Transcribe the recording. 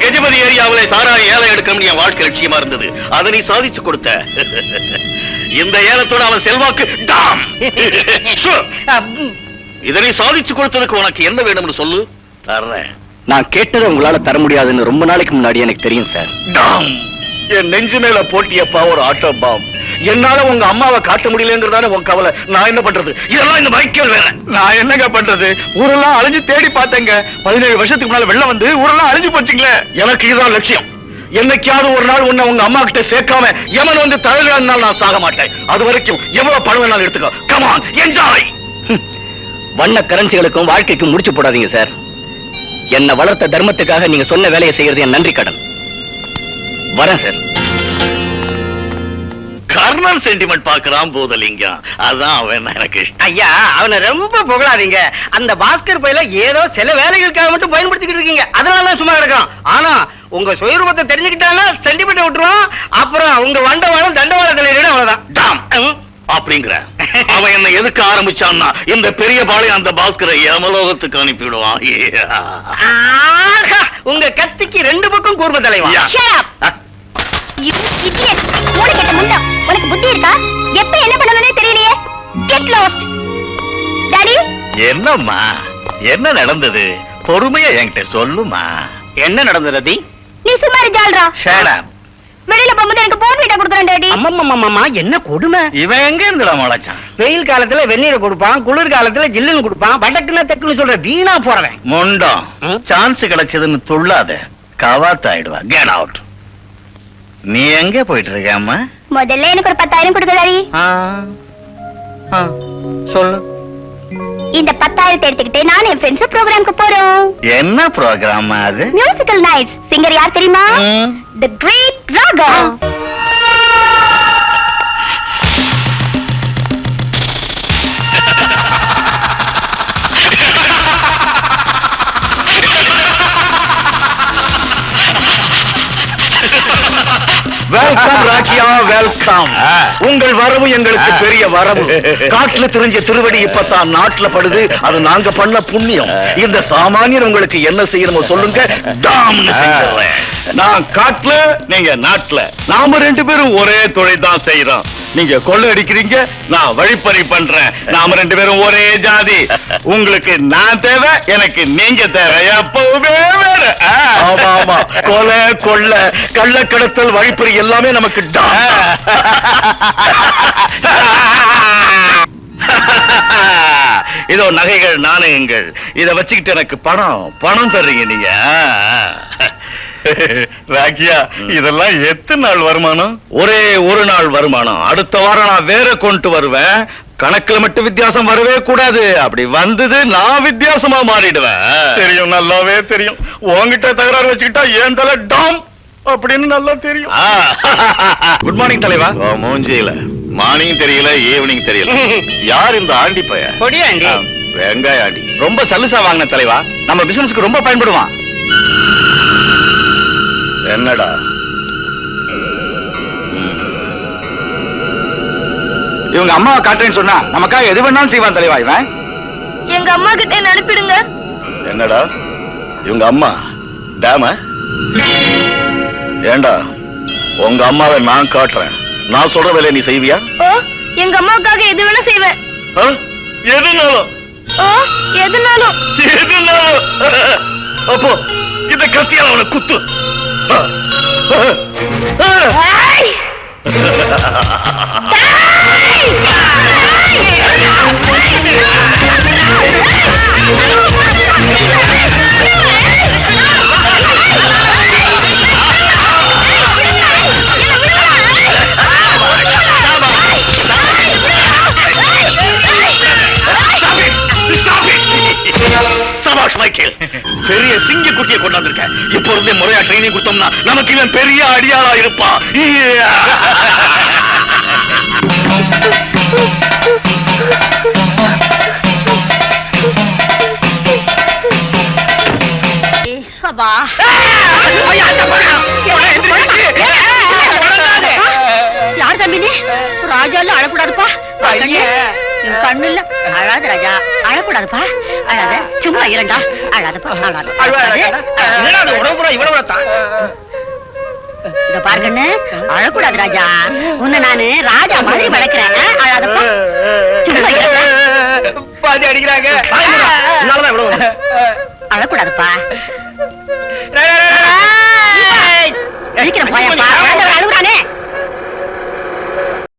கஜபதி ஏரியாவிலே சாராய ஏலம் எடுக்கணும் என் வாழ்க்கை லட்சியமா இருந்தது. அதை நீ சாதிச்சு கொடுத்த. இந்த ஏலத்தோட அவன் செல்வாக்கு டாம். இதனை சாதிச்சு கொடுத்ததுக்கு உனக்கு என்ன வேணும்னு சொல்லு, தர்றேன். நான் கேட்டதை உங்களால தர முடியாதுன்னு ரொம்ப நாளைக்கு முன்னாடி எனக்கு தெரியும் சார். டாம், என் நெஞ்சு மேல போட்டியப்பா ஒரு ஆட்டோ பாம். என்னால உங்க அம்மாவை காட்ட முடியலங்கிறதான உன் கவலை. நான் என்ன பண்றது? இதெல்லாம் இந்த மைக்கேல் வேற. நான் என்னங்க பண்றது? ஊரெல்லாம் அழிஞ்சு தேடி பார்த்தேங்க. 17 வருஷத்துக்கு முன்னால வெள்ளம் வந்து ஊரெல்லாம் அழிஞ்சு போச்சுங்களே. எனக்கு இதுதான் லட்சியம். என்னைக்காவது ஒரு நாள் உன்னை உங்க அம்மா கிட்ட சேர்க்காம எவன் வந்து தலைவனால் நான் சாக மாட்டேன். அது வரைக்கும் எவ்வளவு பணம் வேணாலும் எடுத்துக்கோ. Come on, enjoy. வண்ண கரன்சிகளுக்கும் வாழ்க்கைக்கும் முடிச்சு போடாதீங்க சார். என்ன வளர்த்த தர்மத்துக்காக நீங்க சொன்ன வேலையை செய்யறது என் நன்றி கடன். வரேன் சார். கர்னல் சென்டிமெண்ட் பாக்குறான் போதலிங்கம். அதான் அவன் எனக்கு இஷ்டம். ஐயா, அவனை ரொம்ப புகழாதீங்க. அந்த பாஸ்கர் பையில ஏதோ சில வேலைகளுக்காக மட்டும் பயன்படுத்திக்கிட்டு இருக்கீங்க. அதனால சும்மா கிடக்கும். ஆனா உங்க சுயரூபத்தை தெரிஞ்சுக்கிட்டானா சென்டிமெண்ட் விட்டுருவான். அப்புறம் உங்க வண்டவாளம் தண்டவாளத்துல அவ்வளவுதான். டாம் அப்படிங்கிற அவன் என்ன எதுக்கு ஆரம்பிச்சான்னா இந்த பெரிய பாளையம் அந்த பாஸ்கரை யமலோகத்துக்கு அனுப்பிவிடுவான். உங்க கத்திக்கு 2 பக்கம் கூர்ம தலைவா. உனக்கு புத்தி இருக்கா? எப்ப என்ன பண்ணணும்னே தெரியலையே. Get lost. டாடி, என்னம்மா என்ன நடந்தது? பொறுமையா என்கிட்ட சொல்லுமா. என்ன நடந்தது ரதி? நீ சும்மா ஜால்ரா. Shut up. வெளியில போகும்போது எனக்கு போன் வீட்டை கொடுக்குறேன் டாடி. அம்மம்மா, என்ன கொடுமை. இவன் எங்க இருந்துடா முளைச்சான்? வெயில் காலத்துல வெந்நீரை கொடுப்பான், குளிர் காலத்துல ஜில்லுன்னு கொடுப்பான். வடக்குன்னு தெக்குன்னு சொல்ற வீணா போறவன். முண்டம் சான்ஸ் கிடைச்சதுன்னு துள்ளாத. கவாத் ஆயிடுவா. Get out. நீ எங்க போயிட்டு இருக்க அம்மா? முதல்ல எனக்கு ஒரு 10,000 கொடுங்க டாடி. சொல்லு. இந்த 10,000 எடுத்துக்கிட்டு நான் என் ஃப்ரெண்ட்ஸ் ப்ரோகிராம்க்கு போறோம். என்ன ப்ரோகிராம் அது? Musical nights. சிங்கர் யார் தெரியுமா? The great Raga. வெல்கம் ராக்கியா, வெல்கம். உங்கள் வரவு எங்களுக்கு பெரிய வரவு. காட்டுல தெரிஞ்ச திருவடி இப்பதான் நாட்டுல படுது. அது நாங்க பண்ண புண்ணியம். இந்த சாமானியர் உங்களுக்கு என்ன செய்யணுமோ சொல்லுங்க. நான் காட்டுல, நீங்க நாட்டுல. நாம 2 பேரும் ஒரே தொழில் தான் செய்யறோம். நீங்க கொள்ளை அடிக்கிறீங்க, நான் வழிப்பறி பண்றேன். நாம 2 பேரும் ஒரே ஜாதி. உங்களுக்கு நான் தேவை, எனக்கு நீங்க தேவை. எப்பவுமே வேற. ஆமா ஆமா, கொலை கொள்ளை கள்ளக்கடத்தல் வழிப்பறி எல்லாமே நமக்கு இதோ நகைகள் நாணயங்கள். இத வச்சுக்கிட்டு எனக்கு பணம் தர்றீங்க நீங்க. ராக்கியா, இதெல்லாம் எத்தனை நாள் வருமானம்? ஒரே ஒரு நாள் வருமானம். அடுத்த வாரம் நான் வேற கொண்டு வருவேன். கணக்குல மட்டும் வித்தியாசம் வரவே கூடாது. அப்படி வந்தது நான் வித்தியாசமா மாறிடுவேன். தெரியும், நல்லாவே தெரியும். உன்கிட்ட தகராறு வச்சுக்கிட்டா ஏன் தலை டாம் அப்படின்னு நல்லா தெரியும். குட் மார்னிங் தலைவா. மூஞ்சியில மார்னிங் தெரியல, ஈவினிங் தெரியல. யார் இந்த ஆண்டி பைய? கொடியாண்டி. வெங்காய ஆண்டி. ரொம்ப சலுசா வாங்கின தலைவா. நம்ம பிசினஸ்க்கு ரொம்ப பயன்படுவான். என்னடா இவங்க அம்மாவை காட்டுறேன்னு சொன்னா நமக்காக எது வேணாலும் செய்வான் தலைவா இவன். எங்க அம்மா கிட்ட என்ன அனுப்பிடுங்க. என்னடா இவங்க அம்மா டேம? ஏண்டா உங்க அம்மாவை நான் காட்டுறேன். நான் சொல்ற வேலையை நீ செய்வியா? ஓ, எங்க அம்மாவுக்காக எது வேணா செய்வேன். எதுனாலும்? ஓ, எதுனாலும். அப்போ இந்த கத்தியால அவனை குத்து. சபாஷ் மைக்கேல், பெரிய சிங்க குட்டியை கொண்டாந்துருக்க. இப்போ இருந்தே முறையா ட்ரைனிங் கொடுத்தோம்னா நமக்கு இவன் பெரிய அடியாளா இருப்பான். யார் தம்பினே? ராஜால அழக்கூடாதுப்பா. கண்ணுல அழாத ராஜா, அழக்கூடாதுப்பா. அழாத, சும்மா இரண்டா. அழாதப்பா, அழாத. என்னடா அது உடம்பு பூரா இவ்வளவு தான்? இத பாருங்கன்னு அழக்கூடாது ராஜா. உன்னை நானு ராஜா மாதிரி வளர்க்கிறேன். அழாதப்பா. சும்மா இரு. பாதி அடிக்கிறாங்க. என்னாலதான் இவ்வளவு அழக்கூடாதுப்பா. டேய், டேய், டேய், டேய். சீக்கிரம் போயப்பா. அழுகுறானே.